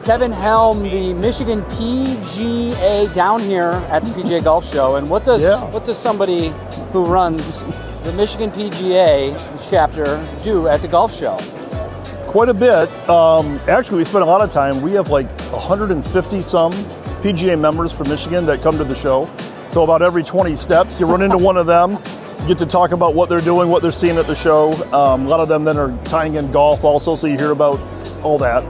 Kevin Helm, the Michigan PGA down here at the PGA Golf Show. And what does somebody who runs the Michigan PGA chapter do at the golf show? Quite a bit. Actually, we spend a lot of time. We have like 150 some PGA members from Michigan that come to the show. So about every 20 steps, you run into one of them, get to talk about what they're doing, what they're seeing at the show. A lot of them then are tying in golf also, so you hear about all that.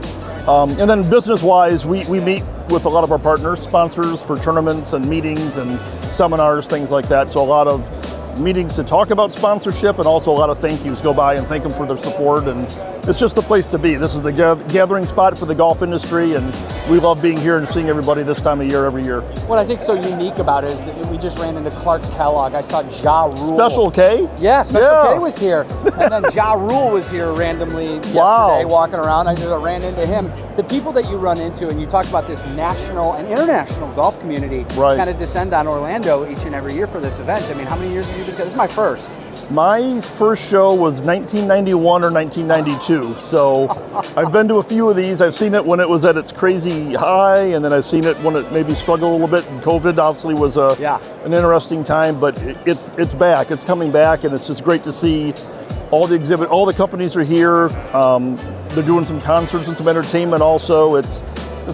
And then business-wise, we meet with a lot of our partners, sponsors for tournaments and meetings and seminars, things like that. So a lot of meetings to talk about sponsorship, and also a lot of thank yous go by and thank them for their support. And it's just the place to be. This is the gathering spot for the golf industry, and we love being here and seeing everybody this time of year every year. What I think so unique about it is that we just ran into Clark Kellogg. I saw Ja Rule. Special K? Yeah, Special K was here. And then Ja Rule was here randomly yesterday walking around. I just ran into him. The people that you run into, and you talk about this national and international golf community kind of descend on Orlando each and every year for this event. I mean, how many years have you been? This is my first. My first show was 1991 or 1992, so I've been to a few of these. I've seen it when it was at its crazy high, and then I've seen it when it maybe struggled a little bit. And COVID obviously was an interesting time, but it's back. It's coming back, and it's just great to see all the exhibit. All the companies are here. They're doing some concerts and some entertainment also. It's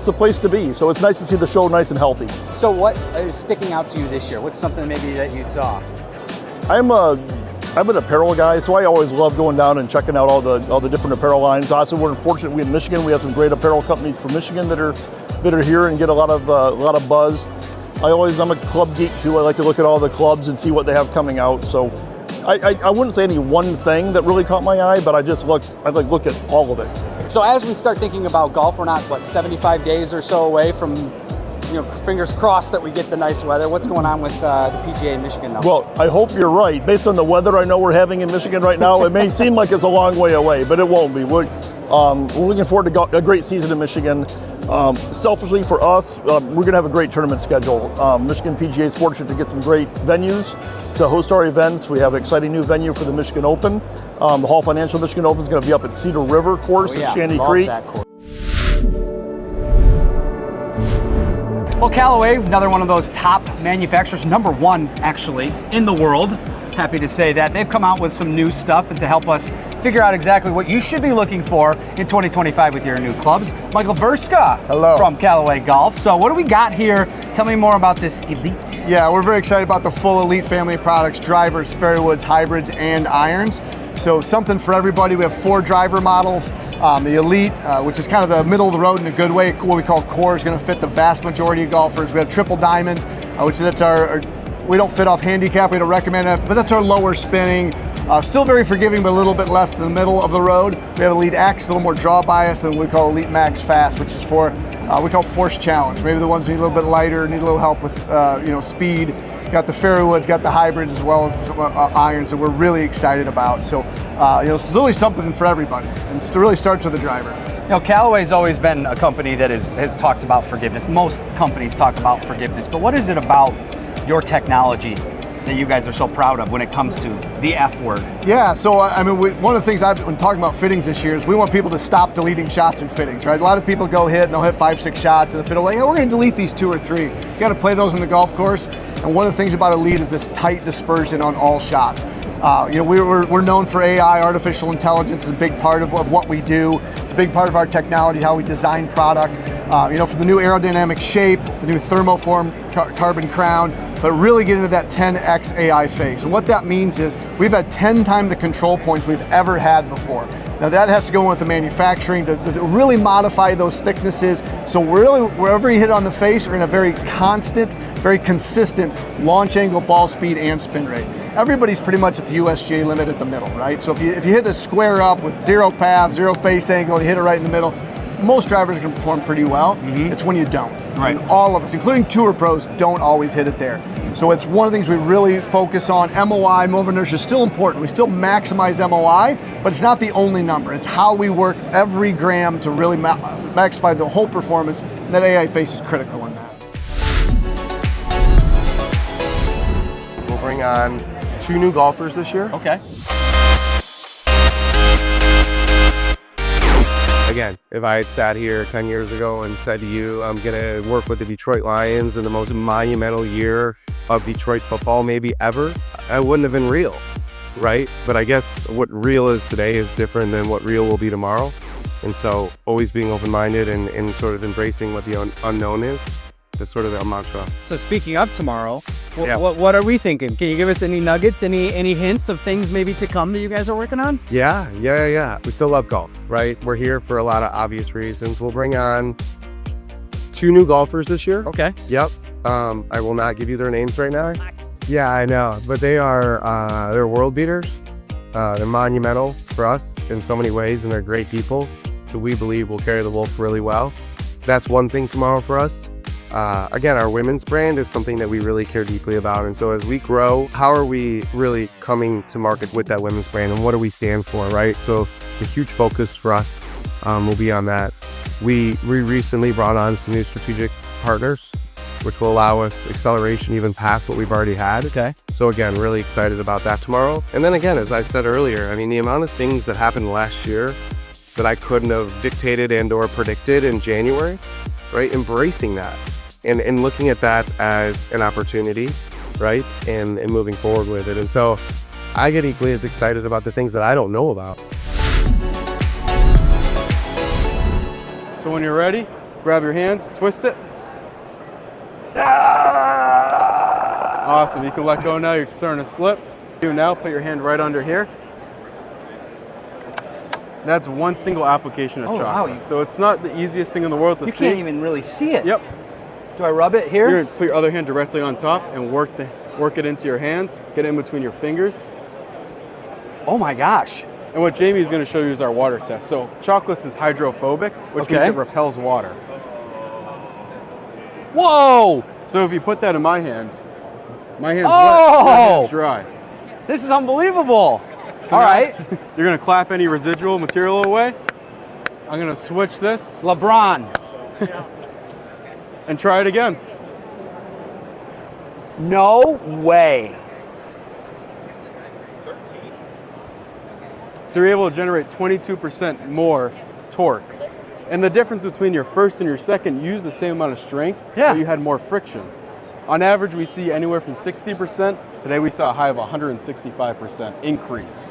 the place to be. So it's nice to see the show nice and healthy. So what is sticking out to you this year? What's something maybe that you saw? I'm an apparel guy, so I always love going down and checking out all the different apparel lines. Also, we're fortunate. We in Michigan, we have some great apparel companies from Michigan that are here and get a lot of buzz. I'm a club geek too. I like to look at all the clubs and see what they have coming out. So I wouldn't say any one thing that really caught my eye, but I look at all of it. So as we start thinking about golf, we're not 75 days or so away from, fingers crossed that we get the nice weather. What's going on with the PGA in Michigan, though? Well, I hope you're right. Based on the weather I know we're having in Michigan right now, it may seem like it's a long way away, but it won't be. We're looking forward to a great season in Michigan. Selfishly for us, we're going to have a great tournament schedule. Michigan PGA is fortunate to get some great venues to host our events. We have an exciting new venue for the Michigan Open. The Hall Financial Michigan Open is going to be up at Cedar River course at Shanty Creek. Well, Callaway, another one of those top manufacturers, number one actually in the world. Happy to say that. They've come out with some new stuff and to help us figure out exactly what you should be looking for in 2025 with your new clubs. Michael Verska from Callaway Golf. So what do we got here? Tell me more about this Elite. Yeah, we're very excited about the full Elite family of products, drivers, fairwoods, hybrids, and irons. So something for everybody. We have 4 driver models. The Elite, which is kind of the middle of the road in a good way, what we call core, is going to fit the vast majority of golfers. We have Triple Diamond, that's our we don't fit off handicap, we don't recommend it, but that's our lower spinning. Still very forgiving, but a little bit less than the middle of the road. We have Elite X, a little more draw bias than we call Elite Max Fast, which is for, we call Force Challenge. Maybe the ones who need a little bit lighter, need a little help with speed. Got the fairwoods, got the hybrids, as well as some irons that we're really excited about. So, it's really something for everybody, and it really starts with the driver. Callaway's always been a company that has talked about forgiveness. Most companies talk about forgiveness, but what is it about your technology that you guys are so proud of when it comes to the F word? Yeah, so one of the things I've been talking about fittings this year is we want people to stop deleting shots and fittings, right? A lot of people go hit and they'll hit 5-6 shots and the fiddle like, we're going to delete these 2 or 3. You got to play those in the golf course. And one of the things about Elite is this tight dispersion on all shots. We're known for AI, artificial intelligence is a big part of what we do. It's a big part of our technology, how we design product. From the new aerodynamic shape, the new thermoform carbon crown, but really get into that 10x AI phase. And what that means is we've had 10 times the control points we've ever had before. Now that has to go with the manufacturing to really modify those thicknesses. So really, wherever you hit on the face, we're in a very constant, very consistent launch angle, ball speed, and spin rate. Everybody's pretty much at the USGA limit at the middle, right? So if you hit a square up with 0 path, 0 face angle, you hit it right in the middle, most drivers are going to perform pretty well. It's when you don't. Right. And all of us, including tour pros, don't always hit it there. So it's one of the things we really focus on. MOI, move inertia, is still important. We still maximize MOI, but it's not the only number. It's how we work every gram to really maximize the whole performance. And that AI face is critical in that. We'll bring on 2 new golfers this year. Okay. Again, if I had sat here 10 years ago and said to you, I'm going to work with the Detroit Lions in the most monumental year of Detroit football maybe ever, I wouldn't have been real, right? But I guess what real is today is different than what real will be tomorrow. And so always being open-minded and sort of embracing what the unknown is sort of our mantra. So speaking of tomorrow, Yeah. what are we thinking? Can you give us any nuggets, any hints of things maybe to come that you guys are working on? Yeah. We still love golf, right? We're here for a lot of obvious reasons. We'll bring on 2 new golfers this year. Okay. Yep. I will not give you their names right now. Yeah, I know, but they're world beaters. They're monumental for us in so many ways, and they're great people who we believe will carry the Wolf really well. That's one thing tomorrow for us. Again, our women's brand is something that we really care deeply about. And so as we grow, how are we really coming to market with that women's brand, and what do we stand for, right? So the huge focus for us will be on that. We recently brought on some new strategic partners, which will allow us acceleration even past what we've already had. Okay. So again, really excited about that tomorrow. And then again, as I said earlier, I mean, the amount of things that happened last year that I couldn't have dictated and or predicted in January, right? Embracing that. And looking at that as an opportunity, right? And moving forward with it. And so I get equally as excited about the things that I don't know about. So when you're ready, grab your hands, twist it. Awesome, you can let go now, you're starting to slip. You now put your hand right under here. That's one single application of Oh, wow. chocolate. So it's not the easiest thing in the world to You see. can't even really see it. Yep. Do I rub it here? You're gonna put your other hand directly on top and work it into your hands. Get it in between your fingers. Oh my gosh. And what Jamie is going to show you is our water test. So chocolate is hydrophobic, which means Okay. it repels water. Whoa! So if you put that in my hand's wet, your Oh! hand's dry. This is unbelievable. So All now right. You're going to clap any residual material away. I'm going to switch this LeBron. and try it again. No way. So you're able to generate 22% more torque. And the difference between your first and your second, you use the same amount of strength, Yeah. but you had more friction. On average, we see anywhere from 60%. Today we saw a high of 165% increase.